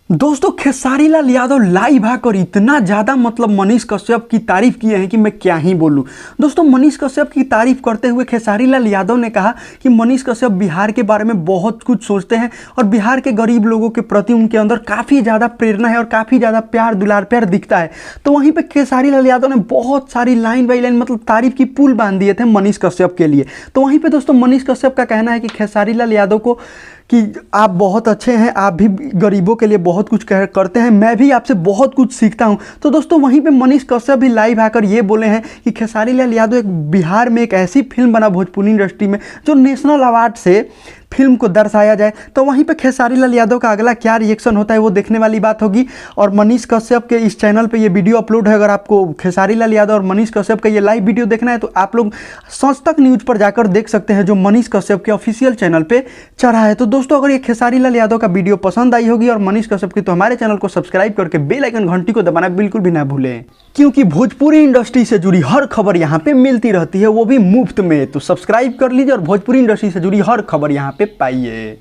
दोस्तों खेसारी लाल यादव लाइव आकर इतना ज़्यादा मनीष कश्यप की तारीफ किए हैं कि मैं क्या ही बोलूं। दोस्तों मनीष कश्यप की तारीफ करते हुए खेसारी लाल यादव ने कहा कि मनीष कश्यप बिहार के बारे में बहुत कुछ सोचते हैं और बिहार के गरीब लोगों के प्रति उनके अंदर काफ़ी ज़्यादा प्रेरणा है और काफ़ी ज़्यादा प्यार दुलार प्यार दिखता है। तो वहीं पर खेसारी लाल यादव ने बहुत सारी लाइन बाई लाइन तारीफ की पुल बांध दिए थे मनीष कश्यप के लिए। तो वहीं पर दोस्तों मनीष कश्यप का कहना है कि खेसारी लाल यादव को कि आप बहुत अच्छे हैं, आप भी गरीबों के लिए बहुत कुछ करते हैं, मैं भी आपसे बहुत कुछ सीखता हूं। तो दोस्तों वहीं पे मनीष कश्यप भी लाइव आकर ये बोले हैं कि खेसारी लाल यादव एक बिहार में एक ऐसी फिल्म बना भोजपुरी इंडस्ट्री में जो नेशनल अवार्ड से फिल्म को दर्शाया जाए। तो वहीं पे खेसारी लाल यादव का अगला क्या रिएक्शन होता है वो देखने वाली बात होगी। और मनीष कश्यप के इस चैनल पे ये वीडियो अपलोड है। अगर आपको खेसारी लाल यादव और मनीष कश्यप का ये लाइव वीडियो देखना है तो आप लोग सच तक न्यूज़ पर जाकर देख सकते हैं, जो मनीष कश्यप के ऑफिशियल चैनल पे चढ़ा है। तो दोस्तों अगर ये खेसारी लाल यादव का वीडियो पसंद आई होगी और मनीष कश्यप की, तो हमारे चैनल को सब्सक्राइब करके बेल आइकन घंटी को दबाना बिल्कुल भी ना भूलें, क्योंकि भोजपुरी इंडस्ट्री से जुड़ी हर खबर यहाँ पे मिलती रहती है, वो भी मुफ्त में। तो सब्सक्राइब कर लीजिए और भोजपुरी इंडस्ट्री से जुड़ी हर खबर यहाँ पे पाइए।